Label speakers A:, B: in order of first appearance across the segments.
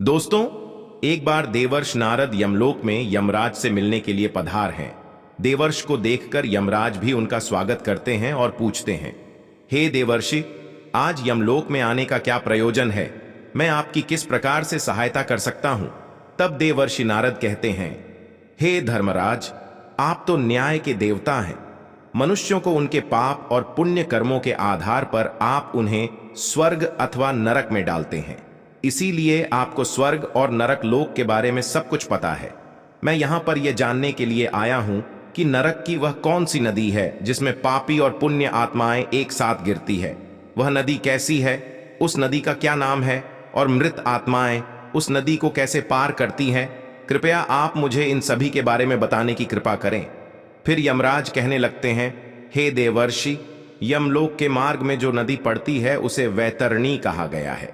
A: दोस्तों, एक बार देवर्ष नारद यमलोक में यमराज से मिलने के लिए पधार हैं। देवर्ष को देखकर यमराज भी उनका स्वागत करते हैं और पूछते हैं, हे देवर्षि, आज यमलोक में आने का क्या प्रयोजन है? मैं आपकी किस प्रकार से सहायता कर सकता हूं? तब देवर्षि नारद कहते हैं, हे धर्मराज, आप तो न्याय के देवता हैं। मनुष्यों को उनके पाप और पुण्य कर्मों के आधार पर आप उन्हें स्वर्ग अथवा नरक में डालते हैं। इसीलिए आपको स्वर्ग और नरक लोक के बारे में सब कुछ पता है। मैं यहां पर यह जानने के लिए आया हूं कि नरक की वह कौन सी नदी है जिसमें पापी और पुण्य आत्माएं एक साथ गिरती है। वह नदी कैसी है, उस नदी का क्या नाम है और मृत आत्माएं उस नदी को कैसे पार करती हैं? कृपया आप मुझे इन सभी के बारे में बताने की कृपा करें। फिर यमराज कहने लगते हैं, हे देवर्षि, यमलोक के मार्ग में जो नदी पड़ती है उसे वैतरणी कहा गया है।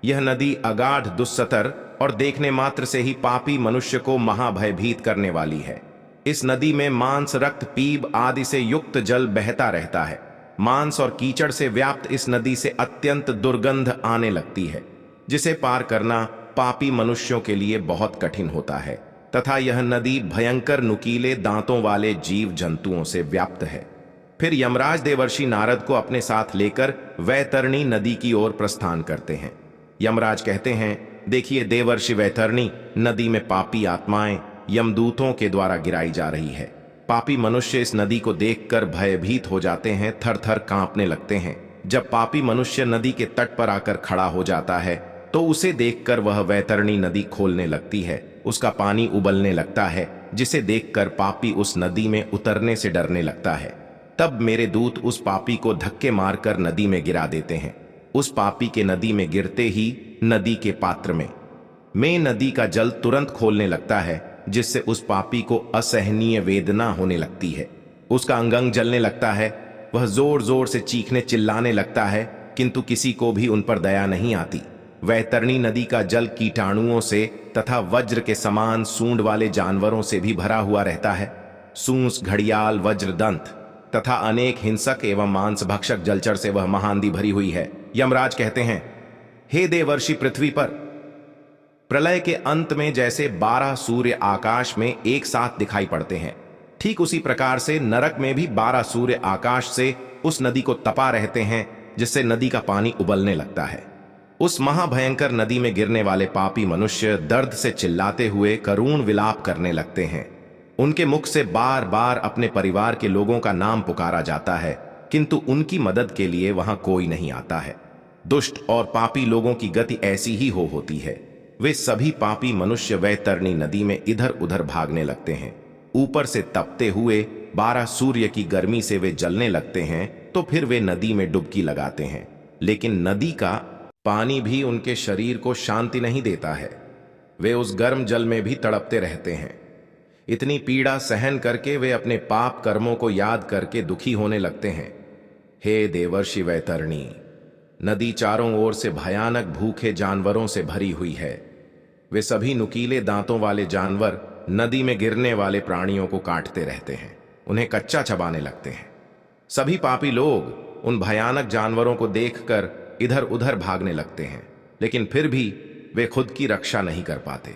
A: यह नदी अगाध, दुस्सतर और देखने मात्र से ही पापी मनुष्य को महाभयभीत करने वाली है। इस नदी में मांस, रक्त, पीप आदि से युक्त जल बहता रहता है। मांस और कीचड़ से व्याप्त इस नदी से अत्यंत दुर्गंध आने लगती है, जिसे पार करना पापी मनुष्यों के लिए बहुत कठिन होता है तथा यह नदी भयंकर नुकीले दांतों वाले जीव जंतुओं से व्याप्त है। फिर यमराज देवर्षि नारद को अपने साथ लेकर वैतरणी नदी की ओर प्रस्थान करते हैं। यमराज कहते हैं, देखिए देवर्षि, वैतरणी नदी में पापी आत्माएं यमदूतों के द्वारा गिराई जा रही है। पापी मनुष्य इस नदी को देखकर भयभीत हो जाते हैं, थर थर कांपने लगते हैं। जब पापी मनुष्य नदी के तट पर आकर खड़ा हो जाता है तो उसे देखकर वह वैतरणी नदी खोलने लगती है। उसका पानी उबलने लगता है, जिसे देखकर पापी उस नदी में उतरने से डरने लगता है। तब मेरे दूत उस पापी को धक्के मारकर नदी में गिरा देते हैं। उस पापी के नदी में गिरते ही नदी के पात्र में नदी का जल तुरंत खोलने लगता है, जिससे उस पापी को असहनीय वेदना होने लगती है। उसका अंग जलने लगता है। वह जोर जोर से चीखने चिल्लाने लगता है, किंतु किसी को भी उन पर दया नहीं आती। वैतरणी नदी का जल कीटाणुओं से तथा वज्र के समान सूंड वाले जानवरों से भी भरा हुआ रहता है। सूंस, घड़ियाल, वज्रदंत तथा अनेक हिंसक एवं मांस भक्षक जलचर से वह महानदी भरी हुई है। यमराज कहते हैं, हे देवर्षि, पृथ्वी पर प्रलय के अंत में जैसे 12 सूर्य आकाश में एक साथ दिखाई पड़ते हैं, ठीक उसी प्रकार से नरक में भी 12 सूर्य आकाश से उस नदी को तपा रहते हैं, जिससे नदी का पानी उबलने लगता है। उस महाभयंकर नदी में गिरने वाले पापी मनुष्य दर्द से चिल्लाते हुए करुण विलाप करने लगते हैं। उनके मुख से बार बार अपने परिवार के लोगों का नाम पुकारा जाता है, किंतु उनकी मदद के लिए वहां कोई नहीं आता है। दुष्ट और पापी लोगों की गति ऐसी ही होती है। वे सभी पापी मनुष्य वैतरणी नदी में इधर उधर भागने लगते हैं। ऊपर से तपते हुए 12 सूर्य की गर्मी से वे जलने लगते हैं, तो फिर वे नदी में डुबकी लगाते हैं। लेकिन नदी का पानी भी उनके शरीर को शांति नहीं देता है। वे उस गर्म जल में भी तड़पते रहते हैं। इतनी पीड़ा सहन करके वे अपने पाप कर्मों को याद करके दुखी होने लगते हैं। हे देवर्षि वैतरणी, नदी चारों ओर से भयानक भूखे जानवरों से भरी हुई है। वे सभी नुकीले दांतों वाले जानवर नदी में गिरने वाले प्राणियों को काटते रहते हैं, उन्हें कच्चा चबाने लगते हैं। सभी पापी लोग उन भयानक जानवरों को देखकर इधर उधर भागने लगते हैं, लेकिन फिर भी वे खुद की रक्षा नहीं कर पाते।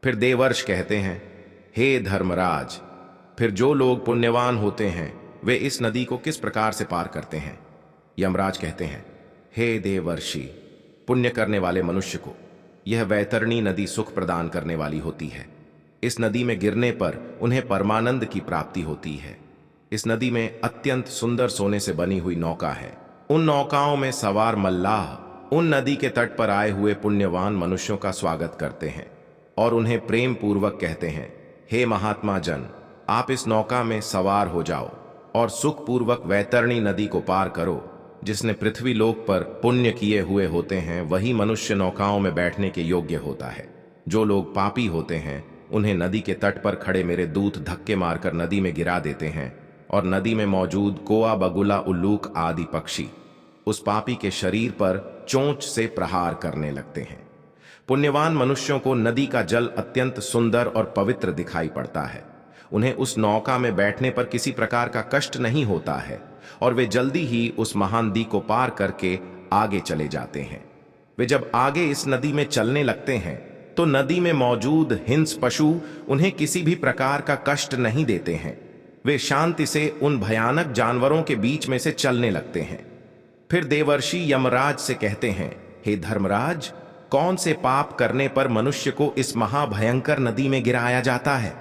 A: फिर देवर्ष कहते हैं, हे धर्मराज, फिर जो लोग पुण्यवान होते हैं वे इस नदी को किस प्रकार से पार करते हैं? यमराज कहते हैं, हे देवर्षि, पुण्य करने वाले मनुष्य को यह वैतरणी नदी सुख प्रदान करने वाली होती है। इस नदी में गिरने पर उन्हें परमानंद की प्राप्ति होती है। इस नदी में अत्यंत सुंदर सोने से बनी हुई नौका है। उन नौकाओं में सवार मल्लाह उन नदी के तट पर आए हुए पुण्यवान मनुष्यों का स्वागत करते हैं और उन्हें प्रेम पूर्वक कहते हैं, हे महात्मा जन, आप इस नौका में सवार हो जाओ और सुखपूर्वक वैतरणी नदी को पार करो। जिसने पृथ्वी लोक पर पुण्य किए हुए होते हैं वही मनुष्य नौकाओं में बैठने के योग्य होता है। जो लोग पापी होते हैं उन्हें नदी के तट पर खड़े मेरे दूत धक्के मारकर नदी में गिरा देते हैं और नदी में मौजूद कोआ, बगुला, उल्लूक आदि पक्षी उस पापी के शरीर पर चोंच से प्रहार करने लगते हैं। पुण्यवान मनुष्यों को नदी का जल अत्यंत सुंदर और पवित्र दिखाई पड़ता है। उन्हें उस नौका में बैठने पर किसी प्रकार का कष्ट नहीं होता है और वे जल्दी ही उस महानदी को पार करके आगे चले जाते हैं। वे जब आगे इस नदी में चलने लगते हैं तो नदी में मौजूद हिंस पशु उन्हें किसी भी प्रकार का कष्ट नहीं देते हैं। वे शांति से उन भयानक जानवरों के बीच में से चलने लगते हैं। फिर देवर्षि यमराज से कहते हैं, हे धर्मराज, कौन से पाप करने पर मनुष्य को इस महाभयंकर नदी में गिराया जाता है?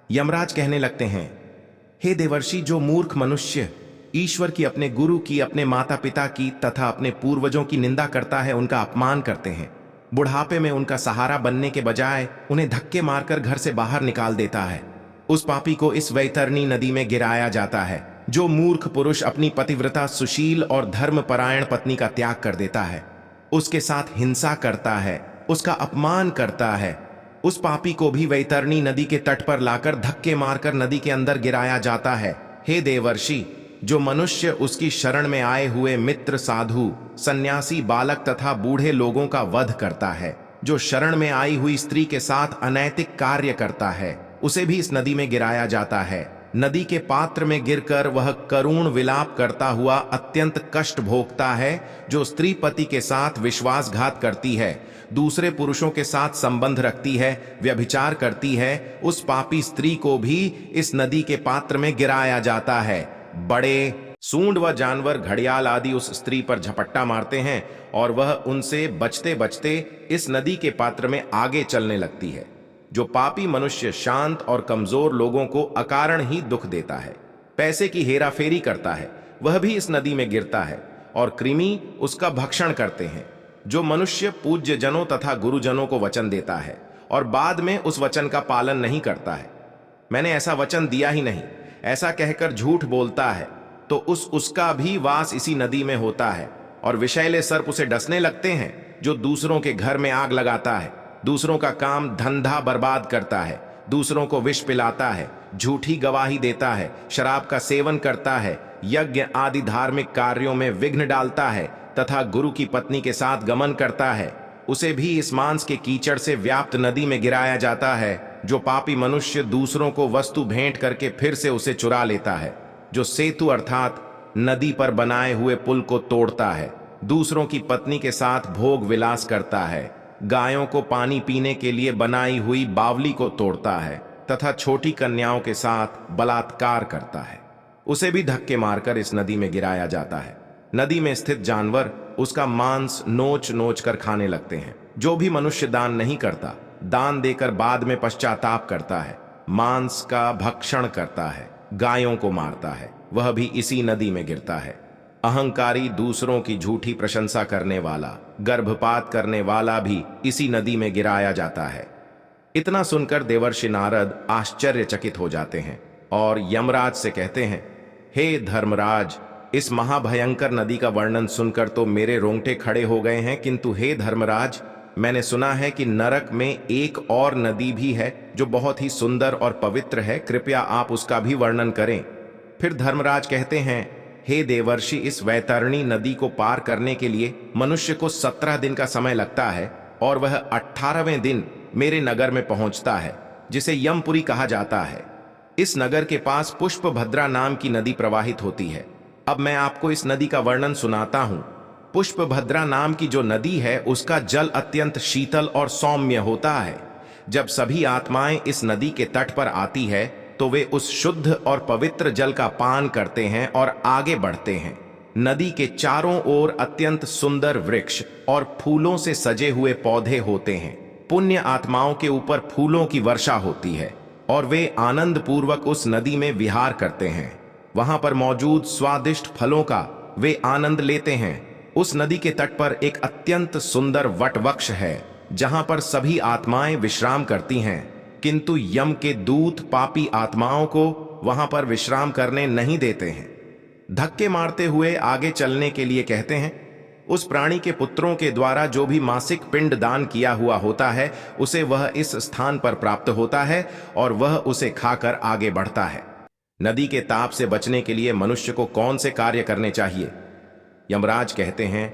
A: यमराज कहने लगते हैं, हे देवर्षि, जो मूर्ख मनुष्य ईश्वर की, अपने गुरु की, अपने माता पिता की तथा अपने पूर्वजों की निंदा करता है, उनका अपमान करते हैं, बुढ़ापे में उनका सहारा बनने के बजाय उन्हें धक्के मारकर घर से बाहर निकाल देता है, उस पापी को इस वैतरणी नदी में गिराया जाता है। जो मूर्ख पुरुष अपनी पतिव्रता, सुशील और धर्मपरायण पत्नी का त्याग कर देता है, उसके साथ हिंसा करता है, उसका अपमान करता है, उस पापी को भी वैतरणी नदी के तट पर लाकर धक्के मारकर नदी के अंदर गिराया जाता है। हे देवर्षि, जो मनुष्य उसकी शरण में आए हुए मित्र, साधु, सन्यासी, बालक तथा बूढ़े लोगों का वध करता है, जो शरण में आई हुई स्त्री के साथ अनैतिक कार्य करता है, उसे भी इस नदी में गिराया जाता है। नदी के पात्र में गिरकर वह करुण विलाप करता हुआ अत्यंत कष्ट भोगता है। जो स्त्री पति के साथ विश्वासघात करती है, दूसरे पुरुषों के साथ संबंध रखती है, व्यभिचार करती है, उस पापी स्त्री को भी इस नदी के पात्र में गिराया जाता है। बड़े सूंड व जानवर, घड़ियाल आदि उस स्त्री पर झपट्टा मारते हैं और वह उनसे बचते बचते इस नदी के पात्र में आगे चलने लगती है। जो पापी मनुष्य शांत और कमजोर लोगों को अकारण ही दुख देता है, पैसे की हेराफेरी करता है, वह भी इस नदी में गिरता है और कृमि उसका भक्षण करते हैं। जो मनुष्य पूज्य जनों तथा गुरुजनों को वचन देता है और बाद में उस वचन का पालन नहीं करता है, मैंने ऐसा वचन दिया ही नहीं, ऐसा कहकर झूठ बोलता है, तो उसका भी वास इसी नदी में होता है और विषैले सर्प उसे डसने लगते हैं। जो दूसरों के घर में आग लगाता है, दूसरों का काम धंधा बर्बाद करता है, दूसरों को विष पिलाता है, झूठी गवाही देता है, शराब का सेवन करता है, यज्ञ आदि धार्मिक कार्यों में विघ्न डालता है तथा गुरु की पत्नी के साथ गमन करता है, उसे भी इस मांस के कीचड़ से व्याप्त नदी में गिराया जाता है। जो पापी मनुष्य दूसरों को वस्तु भेंट करके फिर से उसे चुरा लेता है, जो सेतु अर्थात नदी पर बनाए हुए पुल को तोड़ता है, दूसरों की पत्नी के साथ भोग विलास करता है, गायों को पानी पीने के लिए बनाई हुई बावली को तोड़ता है तथा छोटी कन्याओं के साथ बलात्कार करता है, उसे भी धक्के मारकर इस नदी में गिराया जाता है। नदी में स्थित जानवर उसका मांस नोच नोच कर खाने लगते हैं। जो भी मनुष्य दान नहीं करता, दान देकर बाद में पश्चाताप करता है, मांस का भक्षण करता है, गायों को मारता है, वह भी इसी नदी में गिरता है। अहंकारी, दूसरों की झूठी प्रशंसा करने वाला, गर्भपात करने वाला भी इसी नदी में गिराया जाता है। इतना सुनकर देवर्षि नारद आश्चर्यचकित हो जाते हैं और यमराज से कहते हैं, हे धर्मराज, इस महाभयंकर नदी का वर्णन सुनकर तो मेरे रोंगटे खड़े हो गए हैं, किंतु हे धर्मराज, मैंने सुना है कि नरक में एक और नदी भी है जो बहुत ही सुंदर और पवित्र है, कृपया आप उसका भी वर्णन करें। फिर धर्मराज कहते हैं, हे देवर्षि, इस वैतरणी नदी को पार करने के लिए मनुष्य को 17 दिन का समय लगता है और वह 18वें दिन मेरे नगर में पहुंचता है, जिसे यमपुरी कहा जाता है। इस नगर के पास पुष्पभद्रा नाम की नदी प्रवाहित होती है। अब मैं आपको इस नदी का वर्णन सुनाता हूं। पुष्पभद्रा नाम की जो नदी है, उसका जल अत्यंत शीतल और सौम्य होता है। जब सभी आत्माएं इस नदी के तट पर आती है तो वे उस शुद्ध और पवित्र जल का पान करते हैं और आगे बढ़ते हैं। नदी के चारों ओर अत्यंत सुंदर वृक्ष और फूलों से सजे हुए पौधे होते हैं। पुण्य आत्माओं के ऊपर फूलों की वर्षा होती है और वे आनंद पूर्वक उस नदी में विहार करते हैं। वहां पर मौजूद स्वादिष्ट फलों का वे आनंद लेते हैं। उस नदी के तट पर एक अत्यंत सुंदर वटवृक्ष है, जहां पर सभी आत्माएं विश्राम करती हैं, किंतु यम के दूत पापी आत्माओं को वहां पर विश्राम करने नहीं देते हैं। धक्के मारते हुए आगे चलने के लिए कहते हैं। उस प्राणी के पुत्रों के द्वारा जो भी मासिक पिंड दान किया हुआ होता है, उसे वह इस स्थान पर प्राप्त होता है और वह उसे खाकर आगे बढ़ता है। नदी के ताप से बचने के लिए मनुष्य को कौन से कार्य करने चाहिए? यमराज कहते हैं,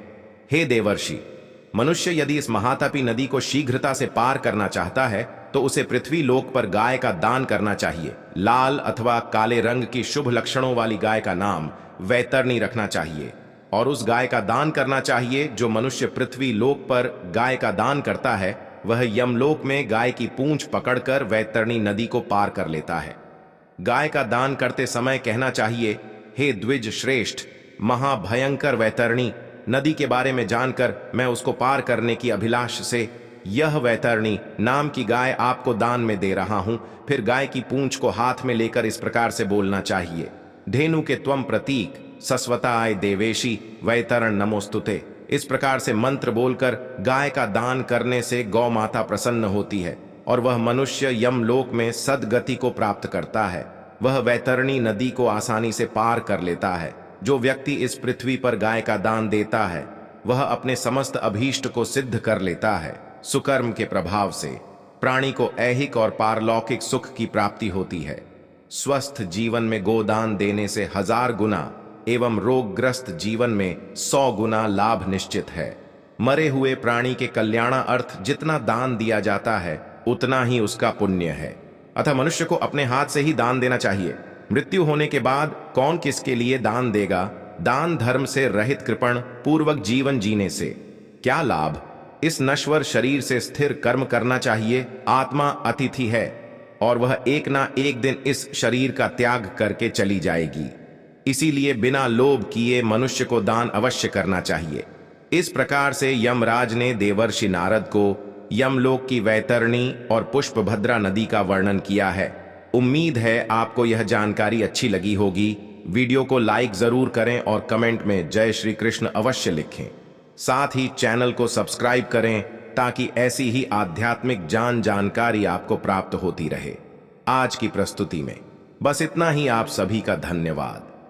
A: हे देवर्षि, मनुष्य यदि इस महातापी नदी को शीघ्रता से पार करना चाहता है तो उसे पृथ्वी लोक पर गाय का दान करना चाहिए। लाल अथवा काले रंग की शुभ लक्षणों वाली गाय का नाम वैतरणी रखना चाहिए और उस गाय का दान करना चाहिए। जो मनुष्य पृथ्वी लोक पर गाय का दान करता है वह यमलोक में गाय की पूंछ पकड़कर वैतरणी नदी को पार कर लेता है। गाय का दान करते समय कहना चाहिए, हे द्विज श्रेष्ठ, महाभयंकर वैतरणी नदी के बारे में जानकर मैं उसको पार करने की अभिलाष से यह वैतरणी नाम की गाय आपको दान में दे रहा हूं। फिर गाय की पूंछ को हाथ में लेकर इस प्रकार से बोलना चाहिए, धेनु के त्वम प्रतीक सस्वताय देवेशी वैतरण नमोस्तुते। इस प्रकार से मंत्र बोलकर गाय का दान करने से गौ माता प्रसन्न होती है और वह मनुष्य यमलोक में सद्गति को प्राप्त करता है। वह वैतरणी नदी को आसानी से पार कर लेता है। जो व्यक्ति इस पृथ्वी पर गाय का दान देता है वह अपने समस्त अभीष्ट को सिद्ध कर लेता है। सुकर्म के प्रभाव से प्राणी को ऐहिक और पारलौकिक सुख की प्राप्ति होती है। स्वस्थ जीवन में गोदान देने से 1000 गुना एवं रोगग्रस्त जीवन में 100 गुना लाभ निश्चित है। मरे हुए प्राणी के कल्याणार्थ जितना दान दिया जाता है उतना ही उसका पुण्य है। अतः मनुष्य को अपने हाथ से ही दान देना चाहिए। मृत्यु होने के बाद कौन किसके लिए दान देगा? दान धर्म से रहित कृपण पूर्वक जीवन जीने से क्या लाभ? इस नश्वर शरीर से स्थिर कर्म करना चाहिए। आत्मा अतिथि है और वह एक ना एक दिन इस शरीर का त्याग करके चली जाएगी। इसीलिए बिना लोभ किए मनुष्य को दान अवश्य करना चाहिए। इस प्रकार से यमराज ने देवर्षि नारद को यमलोक की वैतरणी और पुष्पभद्रा नदी का वर्णन किया है। उम्मीद है आपको यह जानकारी अच्छी लगी होगी। वीडियो को लाइक जरूर करें और कमेंट में जय श्री कृष्ण अवश्य लिखें। साथ ही चैनल को सब्सक्राइब करें ताकि ऐसी ही आध्यात्मिक जानकारी आपको प्राप्त होती रहे। आज की प्रस्तुति में बस इतना ही। आप सभी का धन्यवाद।